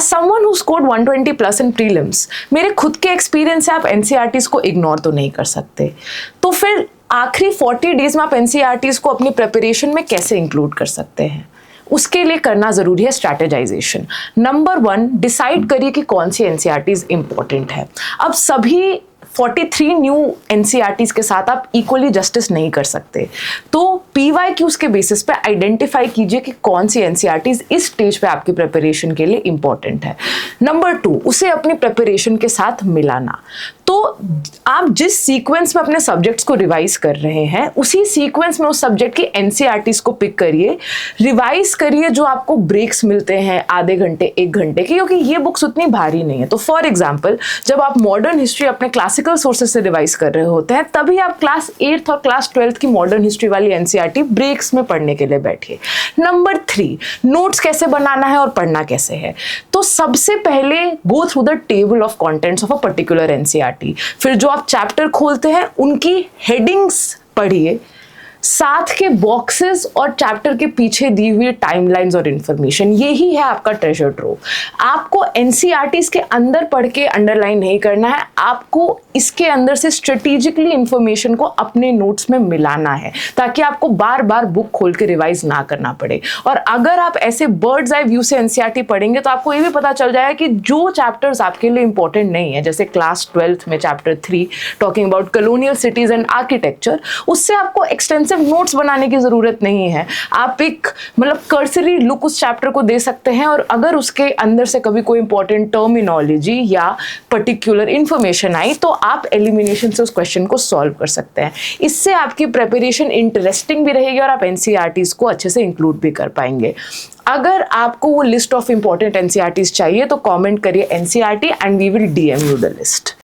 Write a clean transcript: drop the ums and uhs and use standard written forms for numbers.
Someone who scored 120 plus in prelims, मेरे खुद के एक्सपीरियंस से आप एनसीईआरटीज को इग्नोर तो नहीं कर सकते। तो फिर आखिरी 40 डेज में आप एनसीईआरटीज को अपनी प्रिपरेशन में कैसे इंक्लूड कर सकते हैं? उसके लिए करना जरूरी है स्ट्रैटेजाइजेशन। नंबर 1, डिसाइड करिए कि कौन सी एनसीईआरटीज इंपॉर्टेंट है। अब सभी 43 न्यू एनसीईआरटीज के साथ आप इक्वली जस्टिस नहीं कर सकते, तो पीवाईक्यूज के बेसिस पे आइडेंटिफाई कीजिए कि कौन सी एनसीईआरटीज इस स्टेज पे आपकी प्रिपरेशन के लिए इंपॉर्टेंट है। नंबर 2, उसे अपनी प्रिपरेशन के साथ मिलाना। तो आप जिस सीक्वेंस में अपने सब्जेक्ट्स को रिवाइज कर रहे हैं, उसी सीक्वेंस में उस सब्जेक्ट की एनसीईआरटीज को पिक करिए, रिवाइज करिए जो आपको ब्रेक्स मिलते हैं आधे घंटे 1 घंटे के, क्योंकि ये बुक्स उतनी भारी नहीं है। तो फॉर एग्जाम्पल, जब आप मॉडर्न हिस्ट्री अपने क्लासिकल सोर्सेज से रिवाइज कर रहे होते हैं, तभी आप क्लास 8th और क्लास 12th की मॉडर्न हिस्ट्री वाली एनसीईआरटी ब्रेक्स में पढ़ने के लिए बैठिए। नंबर 3, नोट्स कैसे बनाना है और पढ़ना कैसे है। तो सबसे पहले go through the table of contents of a particular NCERT. फिर जो आप चैप्टर खोलते हैं उनकी हेडिंग्स पढ़िए, साथ के बॉक्सेस और चैप्टर के पीछे दी हुई टाइमलाइंस और इंफॉर्मेशन, यही है आपका ट्रेजर ट्रोव। आपको एनसीईआरटीज के अंदर पढ़ के अंडरलाइन नहीं करना है, आपको इसके अंदर से स्ट्रेटेजिकली इंफॉर्मेशन को अपने नोट्स में मिलाना है, ताकि आपको बार बार बुक खोल के रिवाइज ना करना पड़े। और अगर आप ऐसे बर्ड्स आई व्यू से एनसीईआरटी पढ़ेंगे तो आपको ये भी पता चल जाएगा कि जो चैप्टर्स आपके लिए इंपॉर्टेंट नहीं है, जैसे क्लास 12th में chapter 3 talking about colonial cities and architecture, उससे आपको एक्सटेंसिव नोट्स बनाने की जरूरत नहीं है। आप एक कर्सरी लुक उस चैप्टर को दे सकते हैं, और अगर उसके अंदर से कभी कोई इंपॉर्टेंट टर्मिनोलॉजी या पर्टिकुलर इंफॉर्मेशन आई तो आप एलिमिनेशन से उस क्वेश्चन को सॉल्व कर सकते हैं। इससे आपकी प्रिपरेशन इंटरेस्टिंग भी रहेगी और आप एनसीईआरटीज को अच्छे से इंक्लूड भी कर पाएंगे। अगर आपको वो लिस्ट ऑफ इंपॉर्टेंट एनसीईआरटीज चाहिए तो कमेंट करिए NCERT and we will DM you the list.